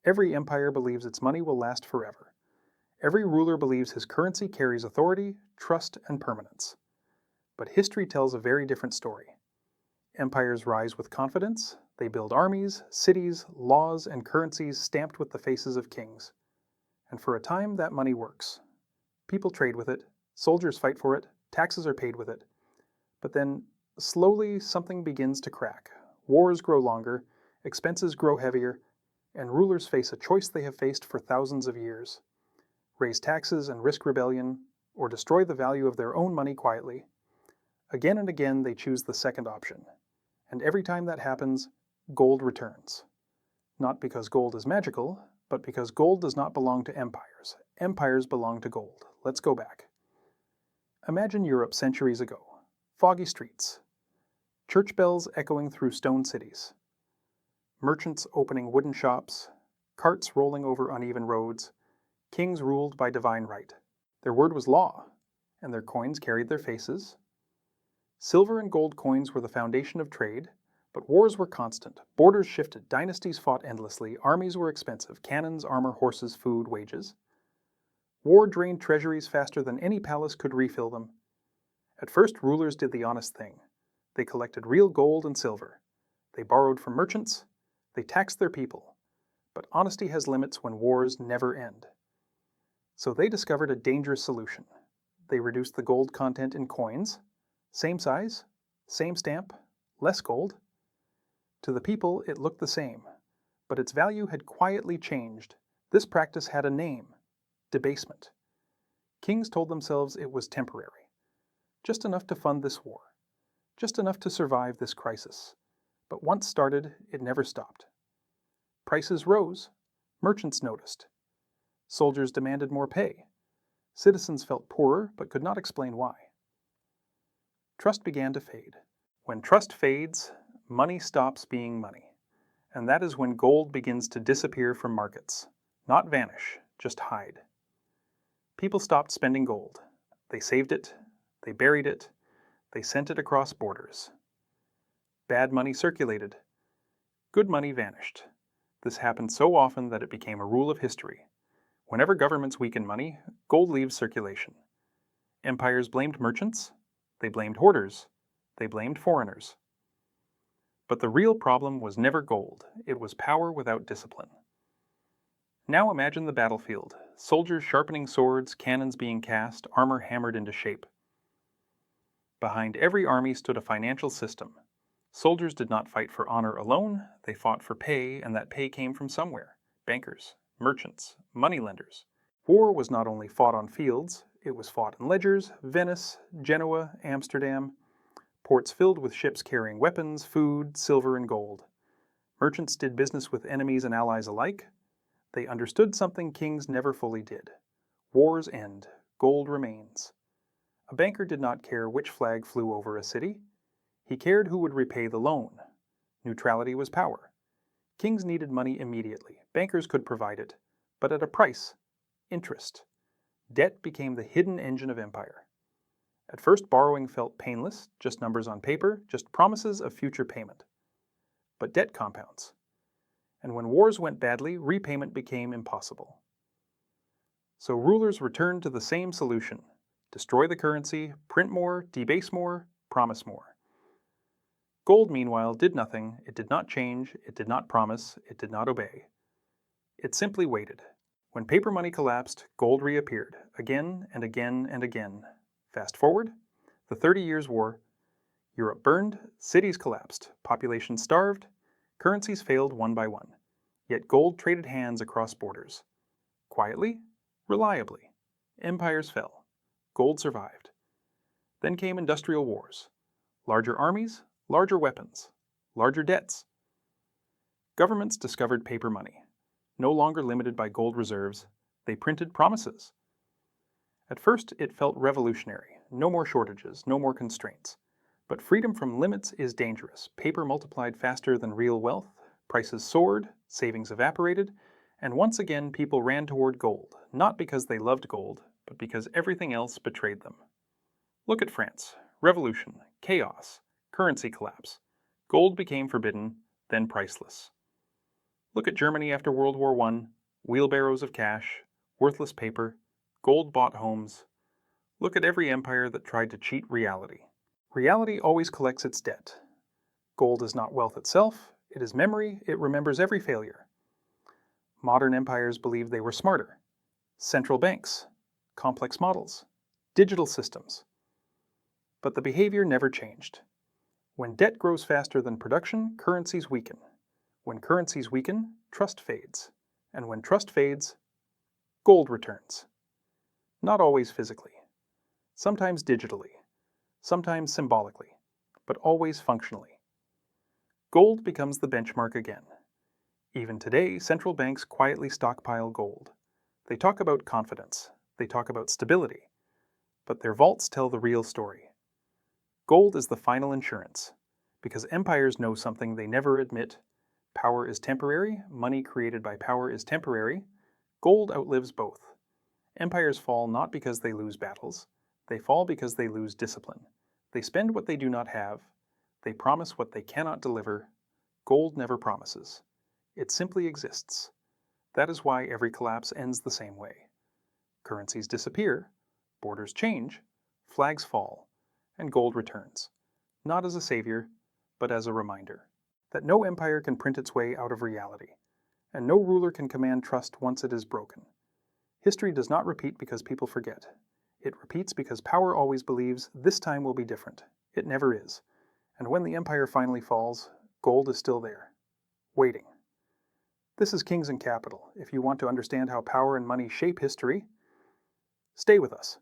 Every empire believes its money will last forever. Every ruler believes his currency carries authority, trust, and permanence. But history tells a very different story. Empires rise with confidence. They build armies, cities, laws, and currencies stamped with the faces of kings. And for a time, that money works. People trade with it, soldiers fight for it, taxes are paid with it. But then, slowly, something begins to crack. Wars grow longer, expenses grow heavier, and rulers face a choice they have faced for thousands of years. Raise taxes and risk rebellion, or destroy the value of their own money quietly. Again and again, they choose the second option. And every time that happens, gold returns. Not because gold is magical, but because gold does not belong to empires. Empires belong to gold. Let's go back. Imagine Europe centuries ago. Foggy streets. Church bells echoing through stone cities. Merchants opening wooden shops. Carts rolling over uneven roads. Kings ruled by divine right. Their word was law, and their coins carried their faces. Silver and gold coins were the foundation of trade, but wars were constant. Borders shifted, dynasties fought endlessly, armies were expensive, cannons, armor, horses, food, wages. War drained treasuries faster than any palace could refill them. At first, rulers did the honest thing. They collected real gold and silver. They borrowed from merchants. They taxed their people. But honesty has limits when wars never end. So they discovered a dangerous solution. They reduced the gold content in coins. Same size, same stamp, less gold. To the people, it looked the same, but its value had quietly changed. This practice had a name: debasement. Kings told themselves it was temporary, just enough to fund this war, just enough to survive this crisis. But once started, it never stopped. Prices rose, merchants noticed. Soldiers demanded more pay. Citizens felt poorer but could not explain why. Trust began to fade. When trust fades, money stops being money. And that is when gold begins to disappear from markets. Not vanish, just hide. People stopped spending gold. They saved it, they buried it, they sent it across borders. Bad money circulated. Good money vanished. This happened so often that it became a rule of history. Whenever governments weaken money, gold leaves circulation. Empires blamed merchants. They blamed hoarders. They blamed foreigners. But the real problem was never gold. It was power without discipline. Now imagine the battlefield. Soldiers sharpening swords, cannons being cast, armor hammered into shape. Behind every army stood a financial system. Soldiers did not fight for honor alone. They fought for pay, and that pay came from somewhere. Bankers, merchants, moneylenders. War was not only fought on fields, it was fought in ledgers, Venice, Genoa, Amsterdam, ports filled with ships carrying weapons, food, silver, and gold. Merchants did business with enemies and allies alike. They understood something kings never fully did. Wars end, gold remains. A banker did not care which flag flew over a city. He cared who would repay the loan. Neutrality was power. Kings needed money immediately. Bankers could provide it, but at a price: interest. Debt became the hidden engine of empire. At first, borrowing felt painless, just numbers on paper, just promises of future payment. But debt compounds. And when wars went badly, repayment became impossible. So rulers returned to the same solution: destroy the currency, print more, debase more, promise more. Gold, meanwhile, did nothing. It did not change, it did not promise, it did not obey. It simply waited. When paper money collapsed, gold reappeared, again and again and again. Fast forward, the 30 Years' War. Europe burned, cities collapsed, population starved, currencies failed one by one. Yet gold traded hands across borders. Quietly, reliably. Empires fell. Gold survived. Then came industrial wars. Larger armies, larger weapons, larger debts. Governments discovered paper money. No longer limited by gold reserves, they printed promises. At first, it felt revolutionary. No more shortages, no more constraints. But freedom from limits is dangerous. Paper multiplied faster than real wealth, prices soared, savings evaporated, and once again people ran toward gold, not because they loved gold, but because everything else betrayed them. Look at France. Revolution, chaos, currency collapse. Gold became forbidden, then priceless. Look at Germany after World War I, wheelbarrows of cash, worthless paper, gold-bought homes. Look at every empire that tried to cheat reality. Reality always collects its debt. Gold is not wealth itself, it is memory, it remembers every failure. Modern empires believed they were smarter. Central banks, complex models, digital systems. But the behavior never changed. When debt grows faster than production, currencies weaken. When currencies weaken, trust fades. And when trust fades, gold returns. Not always physically. Sometimes digitally. Sometimes symbolically. But always functionally. Gold becomes the benchmark again. Even today, central banks quietly stockpile gold. They talk about confidence. They talk about stability. But their vaults tell the real story. Gold is the final insurance. Because empires know something they never admit. Power is temporary, money created by power is temporary. Gold outlives both. Empires fall not because they lose battles. They fall because they lose discipline. They spend what they do not have. They promise what they cannot deliver. Gold never promises. It simply exists. That is why every collapse ends the same way. Currencies disappear, borders change, flags fall, and gold returns. Not as a savior, but as a reminder that no empire can print its way out of reality, and no ruler can command trust once it is broken. History does not repeat because people forget. It repeats because power always believes this time will be different. It never is. And when the empire finally falls, gold is still there, waiting. This is Kings and Capital. If you want to understand how power and money shape history, stay with us.